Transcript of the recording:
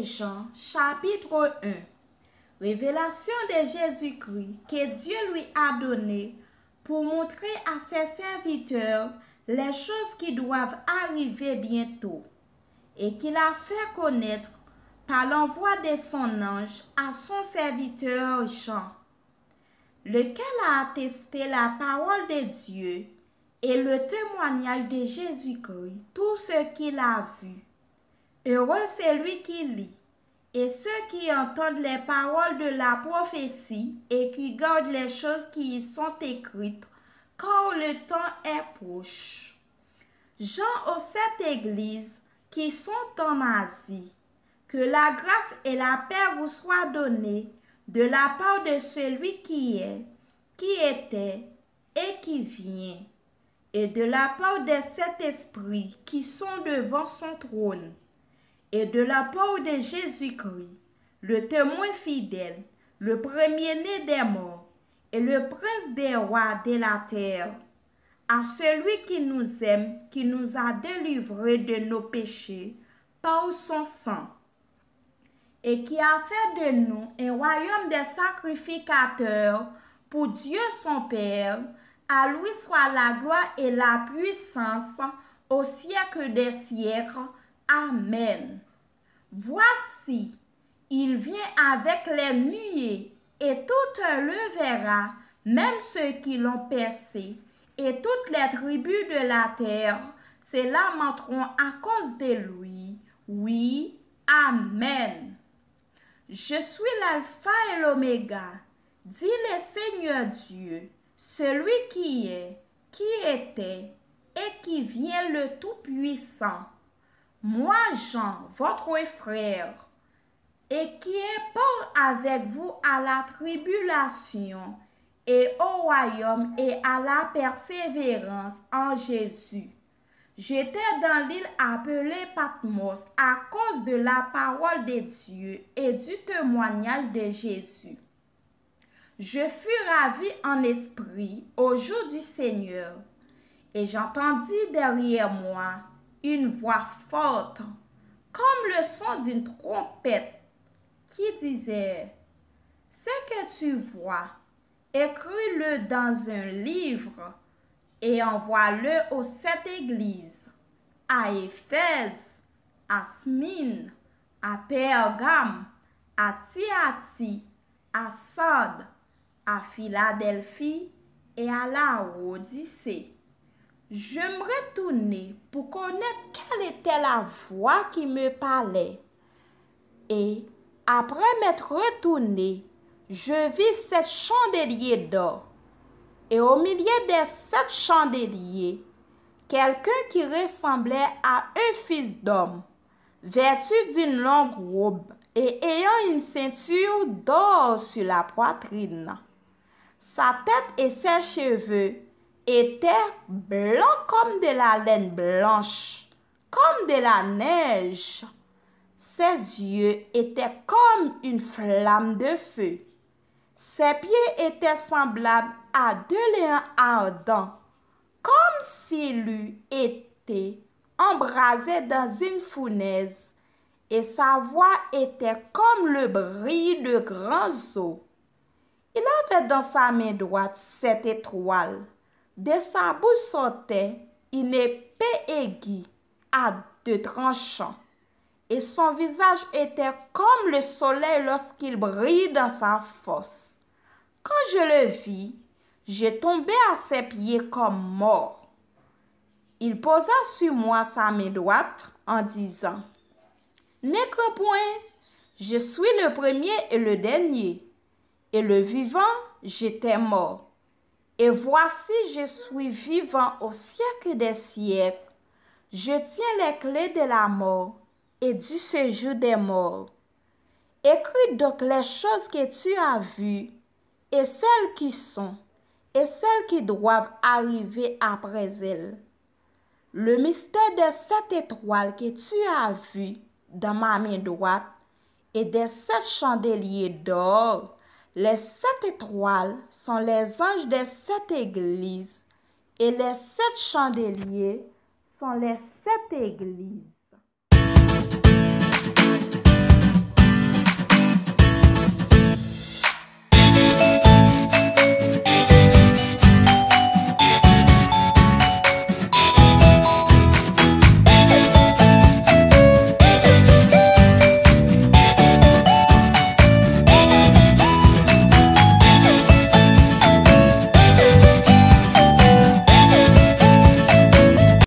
Jean, chapitre 1. Révélation de Jésus-Christ que Dieu lui a donnée pour montrer à ses serviteurs les choses qui doivent arriver bientôt et qu'il a fait connaître par l'envoi de son ange à son serviteur Jean, lequel a attesté la parole de Dieu et le témoignage de Jésus-Christ, tout ce qu'il a vu. Heureux celui qui lit et ceux qui entendent les paroles de la prophétie et qui gardent les choses qui y sont écrites, car le temps est proche. Jean aux 7 églises qui sont en Asie, que la grâce et la paix vous soient données de la part de celui qui est, qui était et qui vient, et de la part des 7 esprits qui sont devant son trône, et de la part de Jésus-Christ, le témoin fidèle, le premier-né des morts, et le prince des rois de la terre, à celui qui nous aime, qui nous a délivrés de nos péchés par son sang, et qui a fait de nous un royaume de sacrificateurs pour Dieu son Père. À lui soit la gloire et la puissance au siècle des siècles. Amen. Voici, il vient avec les nuées, et tout le verra, même ceux qui l'ont percé, et toutes les tribus de la terre se lamenteront à cause de lui. Oui, Amen. Je suis l'alpha et l'oméga, dit le Seigneur Dieu, celui qui est, qui était et qui vient, le Tout-Puissant. Moi, Jean, votre frère, et qui est port avec vous à la tribulation et au royaume et à la persévérance en Jésus. J'étais dans l'île appelée Patmos à cause de la parole de Dieu et du témoignage de Jésus. Je fus ravi en esprit au jour du Seigneur, et j'entendis derrière moi une voix forte, comme le son d'une trompette, qui disait: ce que tu vois, écris-le dans un livre et envoie-le aux 7 églises, à Éphèse, à Smyrne, à Pergame, à Thyatire, à Sardes, à Philadelphie et à Laodicée. Je me retournai pour connaître quelle était la voix qui me parlait. Et après m'être retourné, je vis 7 chandeliers d'or. Et au milieu des 7 chandeliers, quelqu'un qui ressemblait à un fils d'homme, vêtu d'une longue robe et ayant une ceinture d'or sur la poitrine. Sa tête et ses cheveux étaient blancs comme de la laine blanche, comme de la neige. Ses yeux étaient comme une flamme de feu. Ses pieds étaient semblables à 2 lions ardents, comme s'il eût été embrasé dans une fournaise, et sa voix était comme le bruit de grands eaux. Il avait dans sa main droite 7 étoiles. De sa bouche sortait une épée aiguë à 2 tranchants, et son visage était comme le soleil lorsqu'il brille dans sa force. Quand je le vis, je tombai à ses pieds comme mort. Il posa sur moi sa main droite en disant: n'aie crainte point, je suis le premier et le dernier, et le vivant, j'étais mort. Et voici, je suis vivant au siècle des siècles. Je tiens les clés de la mort et du séjour des morts. Écris donc les choses que tu as vues, et celles qui sont, et celles qui doivent arriver après elles. Le mystère des 7 étoiles que tu as vues dans ma main droite, et des 7 chandeliers d'or. Les 7 étoiles sont les anges des 7 églises, et les 7 chandeliers sont les 7 églises.